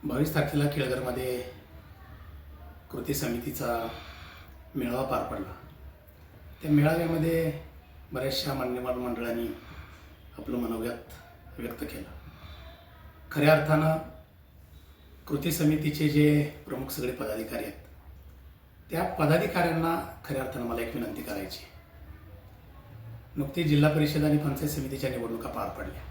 22 तारखेला केळघरमध्ये कृती समितीचा मेळावा पार पडला। त्या मेळाव्यामध्ये बऱ्याचशा मान्यवर मंडळांनी आपलं मनोगत व्यक्त केलं। खऱ्या अर्थानं कृती समितीचे जे प्रमुख सगळे पदाधिकारी आहेत त्या पदाधिकाऱ्यांना खऱ्या अर्थानं मला एक विनंती करायची। नुकतीच जिल्हा परिषद आणि पंचायत समितीच्या निवडणुका पार पडल्या।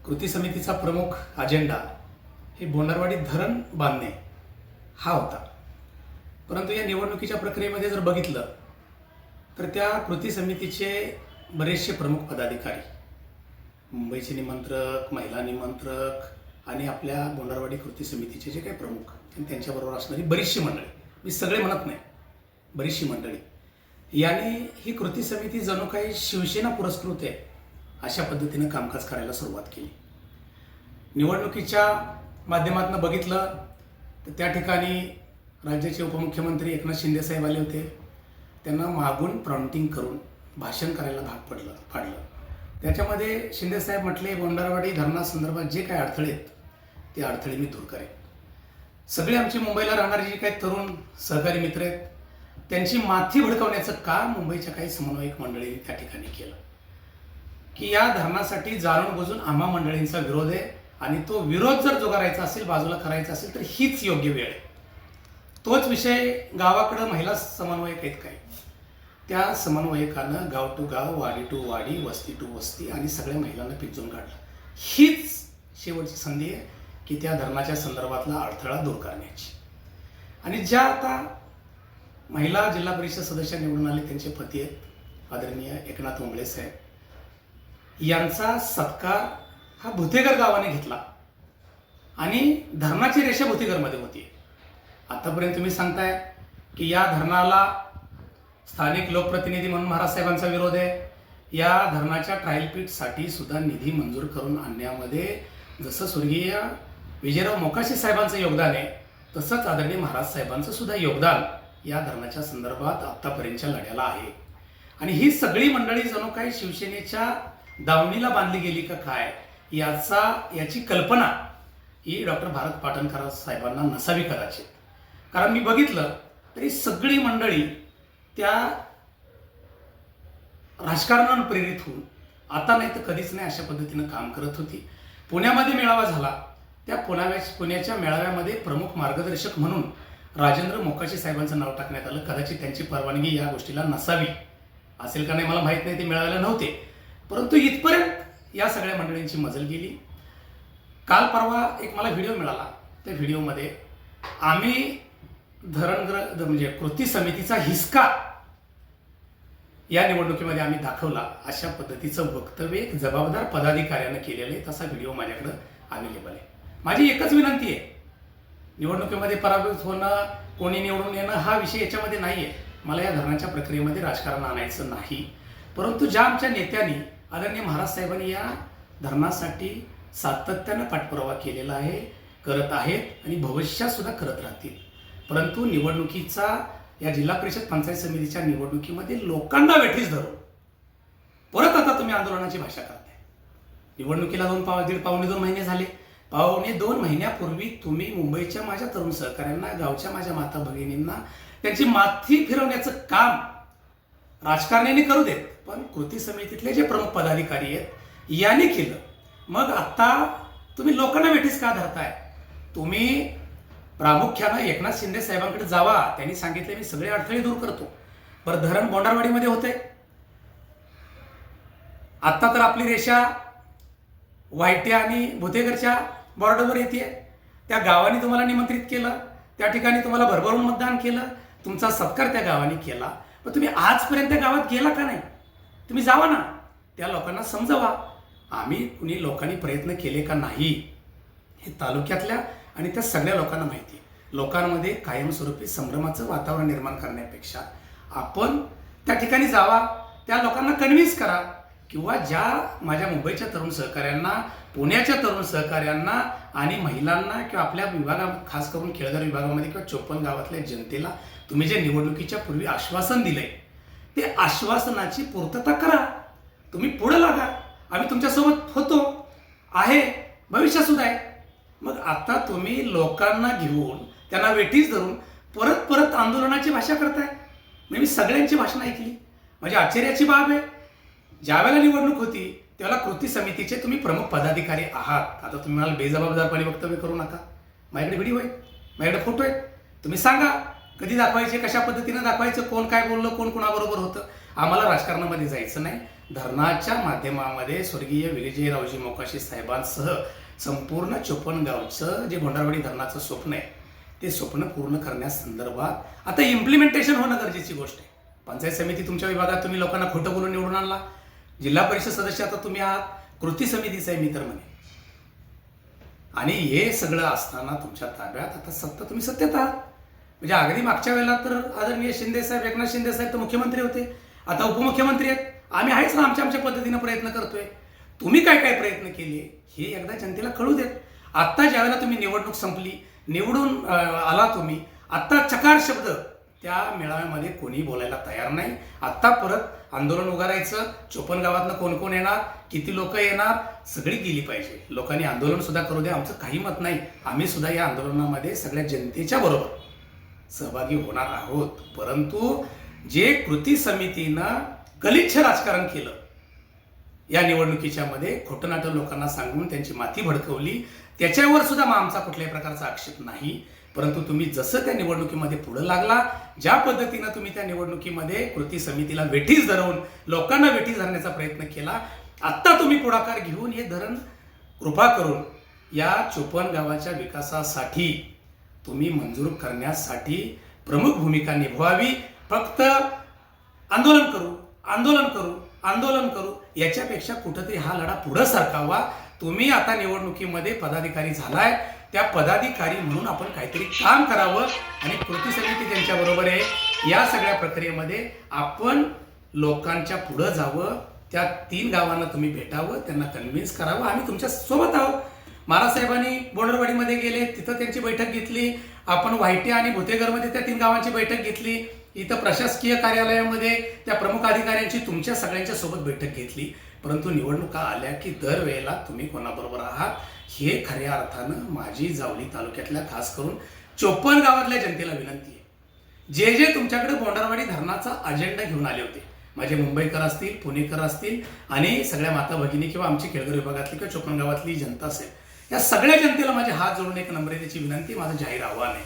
कृती समितीचा प्रमुख अजेंडा हे बोंडारवाडी धरण बांधणे हा होता, परंतु या निवडणुकीच्या प्रक्रियेमध्ये जर बघितलं तर त्या कृती समितीचे बरेचसे प्रमुख पदाधिकारी, मुंबईचे निमंत्रक, महिला निमंत्रक आणि आपल्या बोंडारवाडी कृती समितीचे जे काही प्रमुख आणि त्यांच्याबरोबर असणारी बरीचशी मंडळी, मी सगळे म्हणत नाही, बरीचशी मंडळी यांनी ही कृती समिती जणू काही शिवसेना पुरस्कृत आहे अशा पद्धतीने कामकाज करायला सुरुवात केली। निवडणुकीच्या माध्यमातून बघितलं तर त्या ठिकाणी राज्याचे उपमुख्यमंत्री एकनाथ शिंदे साहेब आले होते। त्यांना मागून प्रॉम्प्टिंग करून भाषण करायला भाग पाडलं। त्याच्यामध्ये शिंदे साहेब म्हटले, बोंडारवाडी धरणासंदर्भात जे काही अडथळे आहेत ते अडथळे मी दूर करेन। सगळे आमचे मुंबईला राहणारे जे काही तरुण सहकारी मित्र आहेत त्यांची माथी भडकवण्याचं काम मुंबईच्या काही समन्वयक मंडळींनी त्या ठिकाणी केलं की या धरणासाठी जाणून बुजून आम्हा मंडळींचा विरोध आहे आणि तो विरोध जर जुगारायचा असेल, बाजूला करायचा असेल तर हीच योग्य वेळ आहे। तोच विषय गावाकडं महिला समन्वयक आहेत काही, त्या समन्वयकानं गाव टू गाव, वाडी टू वाडी, वस्ती टू वस्ती आणि सगळ्या महिलांना पिंजून काढलं। हीच शेवटची संधी आहे की त्या धरणाच्या संदर्भातला अडथळा दूर करण्याची। आणि ज्या आता महिला जिल्हा परिषद सदस्य निवडून आले त्यांचे पती आहेत आदरणीय एकनाथ उंबळे साहेब, यांचा सत्कार हा भुतेघर गावाने घेतला आणि धरणाची रेषा भुतेघरमध्ये होती। आतापर्यंत तुम्ही सांगताय की या धरणाला स्थानिक लोकप्रतिनिधी म्हणून महाराज साहेबांचा विरोध आहे, या धरणाच्या ट्रायल पीटसाठी सुद्धा निधी मंजूर करून आणण्यामध्ये जसं स्वर्गीय विजयराव मोकाशी साहेबांचं योगदान आहे तसंच आदरणीय महाराज साहेबांचं सुद्धा योगदान या धरणाच्या संदर्भात आतापर्यंतच्या लढ्याला आहे। आणि ही सगळी मंडळी जणू काही शिवसेनेच्या दावणीला बांधली गेली का काय याची कल्पना ही डॉक्टर भारत पाटणकर साहेबांना नसावी कदाचित। कारण मी बघितलं तरी सगळी मंडळी त्या राजकारणानं प्रेरित होऊन आता नाही तर कधीच नाही अशा पद्धतीनं काम करत होती। पुण्यामध्ये मेळावा झाला, त्या पुण्याच्या मेळाव्यामध्ये प्रमुख मार्गदर्शक म्हणून राजेंद्र मोकाशी साहेबांचं नाव टाकण्यात आलं। कदाचित त्यांची परवानगी या गोष्टीला नसावी, असेल का नाही मला माहीत नाही, ते मेळाव्याला नव्हते, परंतु इथपर्यंत या सगळ्या मंडळींची मजल गेली। काल परवा एक मला व्हिडिओ मिळाला, त्या व्हिडिओमध्ये आम्ही धरणग्रह म्हणजे कृती समितीचा हिसका या निवडणुकीमध्ये आम्ही दाखवला अशा पद्धतीचं वक्तव्य एक जबाबदार पदाधिकाऱ्यानं केलेलं आहे, तसा व्हिडिओ माझ्याकडं अवेलेबल आहे। माझी एकच विनंती आहे, निवडणुकीमध्ये पराभूत होणं, कोणी निवडून येणं हा विषय याच्यामध्ये नाही आहे। मला या धरणाच्या प्रक्रियेमध्ये राजकारण आणायचं नाही, परंतु ज्या आमच्या नेत्यांनी आदरणीय महाराज साहेबांनी या धरणासाठी सातत्यानं पाठपुरावा केलेला आहे, करत आहेत आणि भविष्यात सुद्धा करत राहतील। परंतु निवडणुकीचा या जिल्हा परिषद पंचायत समितीच्या निवडणुकीमध्ये लोकांना वेठीस धरून परत आता तुम्ही आंदोलनाची भाषा करताय। निवडणुकीला पावणे दोन महिने झाले। पावणे 2 महिन्यापूर्वी तुम्ही मुंबईच्या माझ्या तरुण सहकाऱ्यांना, गावच्या माझ्या माता भगिनींना त्यांची माथी फिरवण्याचं काम राजकारण्यांनी करू देत, पण कृती समितीतले जे प्रमुख पदाधिकारी आहेत यांनी केलं। मग आता तुम्ही लोकांना वेठीस का धरताय? तुम्ही प्रामुख्यानं एकनाथ शिंदे साहेबांकडे जावा, त्यांनी सांगितले मी सगळे अडथळे दूर करतो। बरं, धरण बोंडारवाडीमध्ये होते, आता तर आपली रेषा वायटे आणि भुतेघरच्या बॉर्डरवर येते। त्या गावाने तुम्हाला निमंत्रित केलं, त्या ठिकाणी तुम्हाला भरभरून मतदान केलं, तुमचा सत्कार त्या गावाने केला, पण तुम्ही आजपर्यंत त्या गावात गेला का नाही? तुम्ही जावा ना, त्या लोकांना समजावा आम्ही कुणी लोकांनी प्रयत्न केले का नाही हे तालुक्यातल्या आणि त्या सगळ्या लोकांना माहिती आहे। लोकांमध्ये कायमस्वरूपी संभ्रमाचं वातावरण निर्माण करण्यापेक्षा आपण त्या ठिकाणी जावा, त्या लोकांना कन्व्हिन्स करा, किंवा ज्या माझ्या मुंबईच्या तरुण सहकाऱ्यांना, पुण्याच्या तरुण सहकाऱ्यांना आणि महिलांना किंवा आपल्या विभागात खास करून केळघर विभागामध्ये किंवा 54 गावातल्या जनतेला तुम्ही जे निवडणुकीच्या पूर्वी आश्वासन दिलंय ते आश्वासनाची पूर्तता करा। तुम्ही पुढे लागा, आम्ही तुमच्यासोबत होतो, आहे, भविष्यात सुद्धा आहे। मग आता तुम्ही लोकांना घेऊन त्यांना वेठीस धरून परत परत आंदोलनाची भाषा करताय. मी सगळ्यांची भाषणं ऐकली. म्हणजे आश्चर्याची बाब आहे, ज्यावेळेला निवडणूक होती त्यावेळेला कृती समितीचे तुम्ही प्रमुख पदाधिकारी आहात. आता तुम्ही मला बेजबाबदारपणे वक्तव्य करू नका. माझ्याकडे व्हिडिओ आहे, माझ्याकडे फोटो आहेत. तुम्ही सांगा कधी दाखवायचे, कशा पद्धतीनं दाखवायचं, कोण काय बोललं, कोण कोणाबरोबर होतं. आम्हाला राजकारणामध्ये जायचं नाही. धरणाच्या माध्यमामध्ये स्वर्गीय विजयरावजी मोकाशी साहेबांसह संपूर्ण चोपणगावचं जे भोंडारवाडी धरणाचं स्वप्न आहे ते स्वप्न पूर्ण करण्यासंदर्भात आता इम्प्लिमेंटेशन होणं गरजेची गोष्ट आहे. पंचायत समिती तुमच्या विभागात तुम्ही लोकांना खोटं बोलून निवडून आणला. जिल्हा परिषद सदस्य आता तुम्ही आहात, कृती समितीचा आहे मी तर म्हणे. आणि हे सगळं असताना तुमच्या ताब्यात आता सत्ता, तुम्ही सत्तेत आहात. म्हणजे अगदी मागच्या वेळेला तर आदरणीय शिंदे साहेब, एकनाथ शिंदे साहेब तर मुख्यमंत्री होते, आता उपमुख्यमंत्री आहेत. आम्ही आहेच ना, आमच्या पद्धतीनं प्रयत्न करतोय. तुम्ही काय काय प्रयत्न केले हे एकदा जनतेला कळू देत. आत्ता ज्यावेळेला तुम्ही निवडणूक संपली, निवडून आला तुम्ही, आत्ता चकार शब्द त्या मेळाव्यामध्ये कोणी बोलायला तयार नाही. आत्ता परत आंदोलन उगारायचं. चोपणगावातनं कोण कोण येणार, किती लोक येणार, सगळी गेली पाहिजे. लोकांनी आंदोलन सुद्धा करू द्या, आमचं काही मत नाही. आम्ही सुद्धा या आंदोलनामध्ये सगळ्या जनतेच्या बरोबर सहभागी होणार आहोत. परंतु जे कृती समितीनं गलिच्छ राजकारण केलं या निवडणुकीच्या मध्ये, खोटं नाटं लोकांना सांगून त्यांची माथी भडकवली, त्याच्यावर सुद्धा आमचा कुठल्याही प्रकारचा आक्षेप नाही. परंतु तुम्ही जसं त्या निवडणुकीमध्ये पुढे लागला, ज्या पद्धतीनं तुम्ही त्या निवडणुकीमध्ये कृती समितीला वेठीस धरून लोकांना वेठीस धरण्याचा प्रयत्न केला, आत्ता तुम्ही पुढाकार घेऊन हे धरण कृपा करून या चोपणगावाच्या विकासासाठी तुम्ही मंजूर करण्यासाठी प्रमुख भूमिका निभवावी. फक्त आंदोलन करू आंदोलन करू आंदोलन करू याच्यापेक्षा कुठंतरी हा लढा पुढे सरकावा. तुम्ही आता निवडणुकीमध्ये पदाधिकारी झालाय, त्या पदाधिकारी म्हणून आपण काहीतरी काम करावं आणि कृती समिती त्यांच्याबरोबर आहे. या सगळ्या प्रक्रियेमध्ये आपण लोकांच्या पुढे जावं. त्या 3 गावांना तुम्ही भेटावं, त्यांना कन्व्हिन्स करावं. आम्ही तुमच्या सोबत आहोत. महाराजसाहेबांनी बोंडरवाडीमध्ये गेले, तिथं त्यांची बैठक घेतली. आपण वायटे आणि भुतेघरमध्ये त्या 3 गावांची बैठक घेतली. इथं प्रशासकीय कार्यालयामध्ये त्या प्रमुख अधिकाऱ्यांची तुमच्या सगळ्यांच्या सोबत बैठक घेतली. परंतु निवडणुका आल्या की दरवेळेला तुम्ही कोणाबरोबर आहात हे खऱ्या अर्थानं माझी जावली तालुक्यातल्या, खास करून चोपण गावातल्या जनतेला विनंती आहे. जे जे तुमच्याकडे बोंडारवाडी धरणाचा अजेंडा घेऊन आले होते, माझे मुंबईकर असतील, पुणेकर असतील आणि सगळ्या माता भगिनी किंवा आमची केळगर विभागातली किंवा चोपण गावातली जनता असेल, या सगळ्या जनतेला माझे हात जोडून एक नम्रतेची विनंती, माझं जाहीर आव्हान आहे.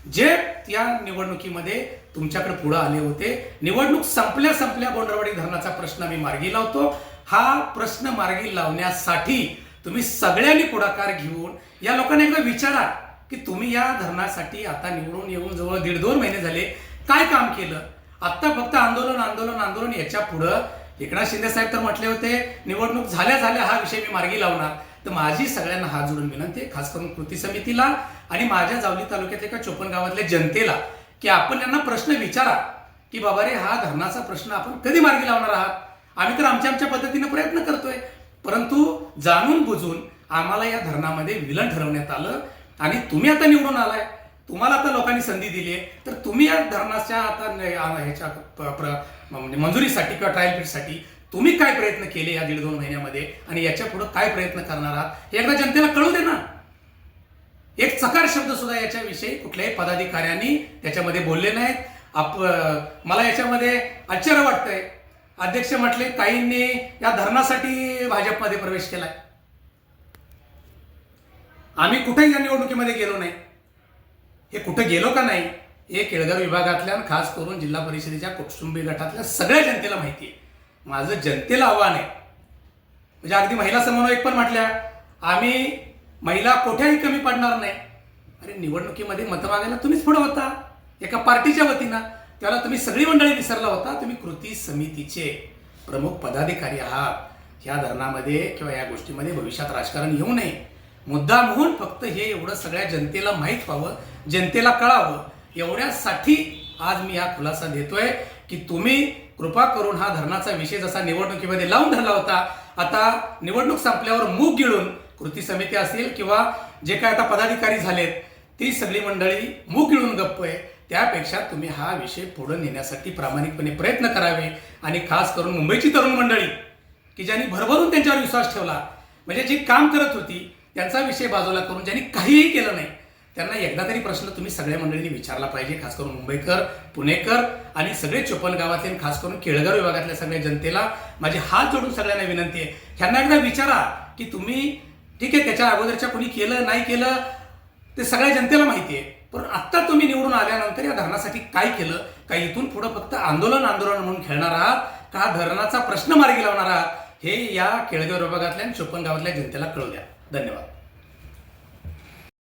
जे या निवडणुकीमध्ये तुमच्याकडे पुढे आले होते, निवडणूक संपल्या बोंडरवाडी धरणाचा प्रश्न मी मार्गी लावतो. हा प्रश्न मार्गी लावण्यासाठी तुम्ही सगळ्यांनी पुढाकार घेऊन या लोकांना एकदा विचारा की तुम्ही या धरणासाठी आता निवडून येऊन जवळ 1.5-2 महिने झाले, काय काम केलं. आता फक्त आंदोलन आंदोलन आंदोलन. याच्या पुढं एकनाथ शिंदे साहेब तर म्हटले होते निवडणूक झाल्या हा विषय मी मार्गी लावणार. तर माझी सगळ्यांना हात जोडून विनंती आहे, खास करून कृती समितीला आणि माझ्या जावली तालुक्यातल्या किंवा चोपण गावातल्या जनतेला, की आपण यांना प्रश्न विचारा की बाबा रे, हा धरणाचा प्रश्न आपण कधी मार्गी लावणार आहात. आम्ही तर आमच्या पद्धतीने प्रयत्न करतोय, परंतु जाणून बुजून आम्हाला या धरणामध्ये विलन ठरवण्यात आलं आणि तुम्ही आता निवडून आलाय, तुम्हाला आता लोकांनी संधी दिली आहे, तर तुम्ही या धरणाच्या आता ह्याच्या मंजुरीसाठी किंवा ट्रायल पीरियडसाठी तुम्ही काय प्रयत्न केले या 1.5-2 महिन्यामध्ये आणि याच्या पुढे काय प्रयत्न करणार आहात हे एकदा जनतेला कळू दे ना. एक चकार शब्द सुद्धा याच्याविषयी कुठल्याही पदाधिकाऱ्यांनी त्याच्यामध्ये बोलले नाहीत. मला याच्यामध्ये आश्चर्य वाटतंय. अध्यक्ष म्हटले काहींनी या धरणासाठी भाजपमध्ये प्रवेश केलाय. आम्ही कुठेही या निवडणुकीमध्ये गेलो नाही. हे कुठे गेलो का नाही हे केळगर विभागातल्या खास करून जिल्हा परिषदेच्या कुटुंबी गटातल्या सगळ्या जनतेला माहिती आहे. माझं जनतेला आव्हान आहे. म्हणजे अगदी महिला समन्वयक पण म्हटल्या आम्ही महिला कोठ्याही कमी पडणार नाही. अरे, निवडणुकीमध्ये मतं मागायला तुम्हीच पुढे होता एका पार्टीच्या वतीनं, त्याला तुम्ही सगळी मंडळी विसरला होता. तुम्ही कृती समितीचे प्रमुख पदाधिकारी आहात. ह्या धरणामध्ये किंवा या गोष्टीमध्ये भविष्यात राजकारण येऊ नये मुद्दा म्हणून फक्त हे एवढं सगळ्या जनतेला माहीत व्हावं, जनतेला कळावं, एवढ्यासाठी आज मी हा खुलासा देतोय की तुम्ही कृपा करून हा धरणाचा विषय जसा निवडणुकीमध्ये लावून धरला होता, आता निवडणूक संपल्यावर मूग गिळून कृती समिती असेल किंवा जे काय आता पदाधिकारी झालेत ती सगळी मंडळी मूग गिळून गप्प आहे. त्यापेक्षा तुम्ही हा विषय पुढे नेण्यासाठी प्रामाणिकपणे प्रयत्न करावे आणि खास करून मुंबईची तरुण मंडळी की ज्यांनी भरभरून त्यांच्यावर विश्वास ठेवला, म्हणजे जी काम करत होती त्यांचा विषय बाजूला करून ज्यांनी काहीही केलं नाही त्यांना एकदा तरी प्रश्न तुम्ही सगळ्या मंडळींनी विचारला पाहिजे. खास करून मुंबईकर, पुणेकर आणि सगळे 54 गावातले, खास करून केळगाव विभागातल्या सगळ्या जनतेला माझे हात जोडून सगळ्यांना विनंती आहे, ह्यांना एकदा विचारा की तुम्ही ठीक आहे त्याच्या अगोदरच्या कोणी केलं नाही केलं ते सगळ्या जनतेला माहिती आहे, पण आत्ता तुम्ही निवडून आल्यानंतर या धरणासाठी काय केलं, का इथून पुढं फक्त आंदोलन म्हणून खेळणार आहात का धरणाचा प्रश्न मार्गी लावणार आहात, हे या केळगाव विभागातल्या आणि 54 गावातल्या जनतेला कळू द्या. धन्यवाद.